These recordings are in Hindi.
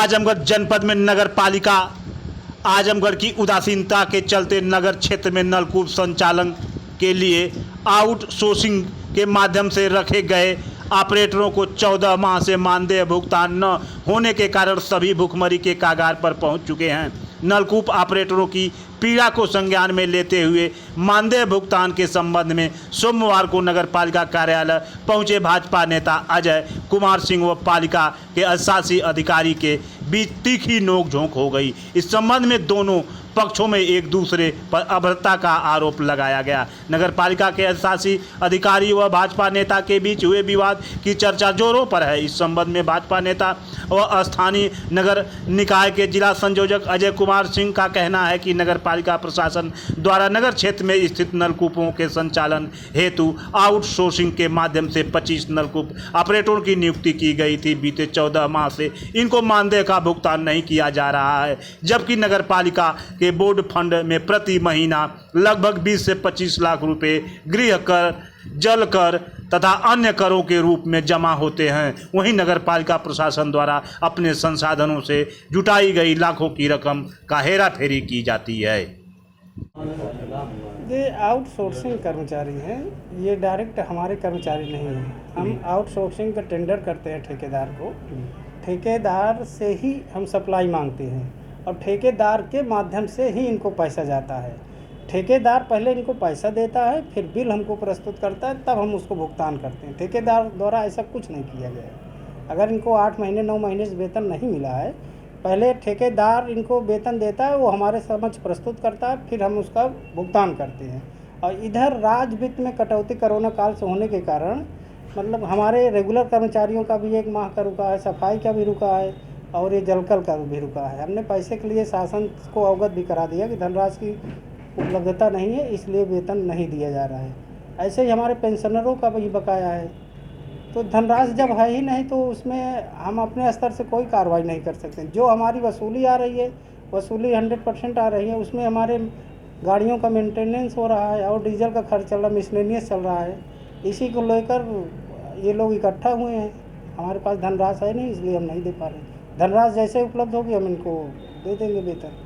आजमगढ़ जनपद में नगर पालिका आजमगढ़ की उदासीनता के चलते नगर क्षेत्र में नलकूप संचालन के लिए आउटसोर्सिंग के माध्यम से रखे गए ऑपरेटरों को 14 माह से मानदेय भुगतान न होने के कारण सभी भुखमरी के कगार पर पहुंच चुके हैं। नलकूप ऑपरेटरों की पीड़ा को संज्ञान में लेते हुए मानदेय भुगतान के संबंध में सोमवार को नगर पालिका कार्यालय पहुंचे भाजपा नेता अजय कुमार सिंह व पालिका के अधिशासी अधिकारी के बीच तीखी नोकझोंक हो गई। इस संबंध में दोनों पक्षों में एक दूसरे पर अभद्रता का आरोप लगाया गया। नगर पालिका के अधिशासी अधिकारी व भाजपा नेता के बीच हुए विवाद की चर्चा जोरों पर है। इस संबंध में भाजपा नेता व स्थानीय नगर निकाय के जिला संयोजक अजय कुमार सिंह का कहना है कि नगर पालिका प्रशासन द्वारा नगर क्षेत्र में स्थित नलकूपों के संचालन हेतु आउटसोर्सिंग के माध्यम से 25 नलकूप ऑपरेटरों की नियुक्ति की गई थी। बीते 14 माह से इनको मानदेय का भुगतान नहीं किया जा रहा है, जबकि नगर पालिका के बोर्ड फंड में प्रति महीना लगभग 20 से 25 लाख रुपए गृह कर, जल कर तथा अन्य करों के रूप में जमा होते हैं। वहीं नगर पालिका प्रशासन द्वारा अपने संसाधनों से जुटाई गई लाखों की रकम का हेरा फेरी की जाती है। ये आउटसोर्सिंग कर्मचारी हैं, ये डायरेक्ट हमारे कर्मचारी नहीं हैं। हम आउटसोर्सिंग का टेंडर करते हैं ठेकेदार को, ठेकेदार से ही हम सप्लाई मांगते हैं और ठेकेदार के माध्यम से ही इनको पैसा जाता है। ठेकेदार पहले इनको पैसा देता है, फिर बिल हमको प्रस्तुत करता है, तब हम उसको भुगतान करते हैं। ठेकेदार द्वारा ऐसा कुछ नहीं किया गया है। अगर इनको 8 महीने 9 महीने से वेतन नहीं मिला है, पहले ठेकेदार इनको वेतन देता है, वो हमारे समक्ष प्रस्तुत करता है, फिर हम उसका भुगतान करते हैं। और इधर राज्य वित्त में कटौती कोरोना काल से होने के कारण मतलब हमारे रेगुलर कर्मचारियों का भी 1 माह का रुका है, सफाई का भी रुका है और ये जलकल का भी रुका है। हमने पैसे के लिए शासन को अवगत भी करा दिया कि धनराशि की उपलब्धता नहीं है, इसलिए वेतन नहीं दिया जा रहा है। ऐसे ही हमारे पेंशनरों का भी बकाया है। तो धनराशि जब है ही नहीं तो उसमें हम अपने स्तर से कोई कार्रवाई नहीं कर सकते। जो हमारी वसूली आ रही है, वसूली 100% आ रही है, उसमें हमारे गाड़ियों का मेंटेनेंस हो रहा है और डीजल का खर्च चल रहा है, मिसलेनियस चल रहा है। इसी को लेकर ये लोग इकट्ठा हुए हैं। हमारे पास धनराशि है नहीं, इसलिए हम नहीं दे पा रहे। धनराशि जैसे उपलब्ध होगी हम इनको दे देंगे वेतन।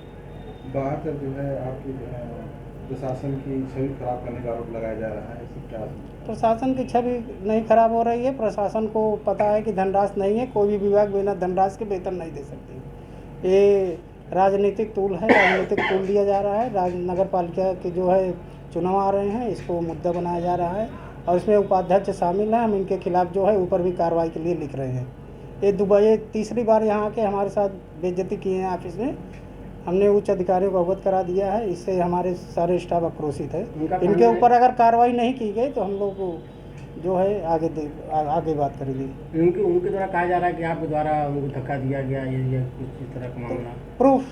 बाहर तक जो है आपकी प्रशासन की छवि खराब करने का आरोप लगाया जा रहा है, क्या? प्रशासन की छवि नहीं खराब हो रही है। प्रशासन को पता है कि धनराशि नहीं है, कोई भी विभाग बिना धनराशि के वेतन नहीं दे सकती। ये राजनीतिक टूल है, राजनीतिक टूल दिया जा रहा है। नगर पालिका के जो है चुनाव आ रहे हैं, इसको मुद्दा बनाया जा रहा है और इसमें उपाध्यक्ष शामिल हैं। हम इनके खिलाफ जो है ऊपर भी कार्रवाई के लिए लिख रहे हैं। ये दुबई तीसरी बार यहाँ के हमारे साथ बेइज्जती की है ऑफिस में। हमने उच्च अधिकारियों को अवगत करा दिया है, इससे हमारे सारे स्टाफ आक्रोशित है। इनके ऊपर अगर कार्रवाई नहीं की गई तो हम लोग जो है आगे बात करेंगे। उनके द्वारा कहा जा रहा है कि आपके द्वारा उनको धक्का दिया गया या किसी तरह का मामला। प्रूफ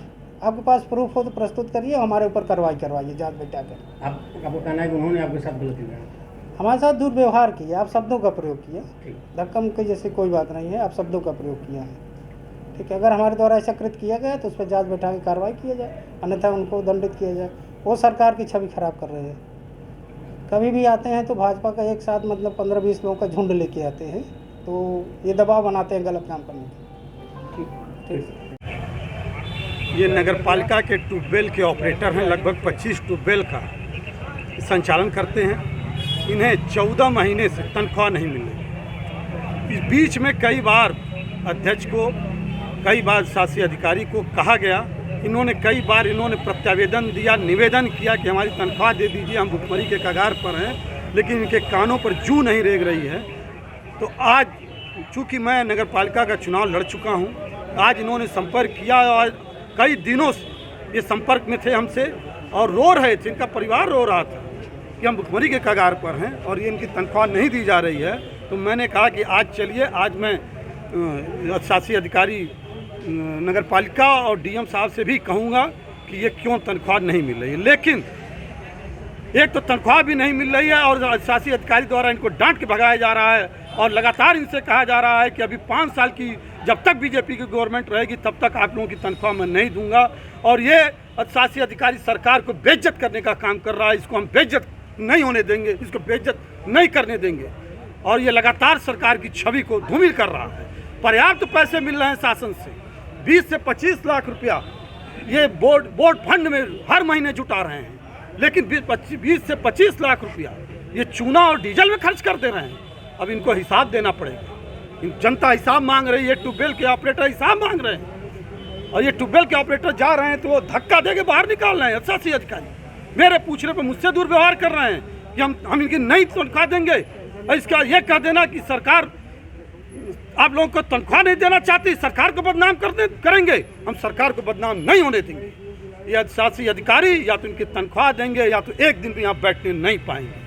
आपके पास प्रूफ हो तो प्रस्तुत करिए, हमारे ऊपर कार्रवाई करवाइए जांच बैठा कर। आपको कहना है कि उन्होंने आपके साथ गलती किया, हमारे साथ दुर्व्यवहार किया, आप शब्दों का प्रयोग किया। धक्का मुक्की जैसे कोई बात नहीं है, आप शब्दों का प्रयोग किया है। ठीक है, अगर हमारे द्वारा ऐसा कृत किया गया तो उस पर जांच बैठा के कार्रवाई किया जाए, अन्यथा उनको दंडित किया जाए। वो सरकार की छवि खराब कर रहे हैं। कभी भी आते हैं तो भाजपा का एक साथ मतलब 15-20 लोगों का झुंड लेके आते हैं, तो ये दबाव बनाते हैं गलत काम करने का। ये नगर पालिका के ट्यूबवेल के ऑपरेटर हैं, लगभग 25 ट्यूबवेल का संचालन करते हैं। इन्हें 14 महीने से तनख्वाह नहीं मिल रही। इस बीच में कई बार अध्यक्ष को, कई बार शासी अधिकारी को कहा गया। इन्होंने कई बार प्रत्यावेदन दिया, निवेदन किया कि हमारी तनख्वाह दे दीजिए, हम भुखमरी के कगार पर हैं, लेकिन इनके कानों पर जूं नहीं रेंग रही है। तो आज चूँकि मैं नगर पालिका का चुनाव लड़ चुका हूँ, आज इन्होंने संपर्क किया और कई दिनों से ये संपर्क में थे हमसे और रो रहे थे, इनका परिवार रो रहा था कि हम भुखमरी के कगार पर हैं और ये इनकी तनख्वाह नहीं दी जा रही है। तो मैंने कहा कि आज चलिए, आज मैं शासी अधिकारी नगर पालिका और डीएम साहब से भी कहूँगा कि ये क्यों तनख्वाह नहीं मिल रही है। लेकिन एक तो तनख्वाह भी नहीं मिल रही है और शासी अधिकारी द्वारा इनको डांट के भगाया जा रहा है और लगातार इनसे कहा जा रहा है कि अभी 5 साल की जब तक बीजेपी की गवर्नमेंट रहेगी तब तक आप लोगों की तनख्वाह मैं नहीं दूंगा। और ये शासी अधिकारी सरकार को बेइज्जत करने का काम कर रहा है। इसको हम बेइज्जत नहीं होने देंगे, इसको बेइज्जत नहीं करने देंगे। और ये लगातार सरकार की छवि को धूमिल कर रहा है। पर्याप्त पैसे मिल रहे हैं शासन से, 20 से 25 लाख रुपया ये बोर्ड फंड में हर महीने जुटा रहे हैं, लेकिन 20 से 25 लाख रुपया ये चूना और डीजल में खर्च कर दे रहे हैं। अब इनको हिसाब देना पड़ेगा। जनता हिसाब मांग रही है, ट्यूबवेल के ऑपरेटर हिसाब मांग रहे हैं, और ये ट्यूबवेल के ऑपरेटर जा रहे हैं तो वो धक्का दे के बाहर निकाल रहे हैं। शासी अधिकारी मेरे पूछने पर मुझसे दुर्व्यवहार कर रहे हैं कि हम इनकी नहीं तनख्वाह देंगे, और इसका ये कह देना कि सरकार आप लोगों को तनख्वाह नहीं देना चाहती, सरकार को बदनाम करेंगे। हम सरकार को बदनाम नहीं होने देंगे। ये शासी अधिकारी या तो इनकी तनख्वाह देंगे या तो एक दिन भी यहाँ बैठने नहीं पाएंगे।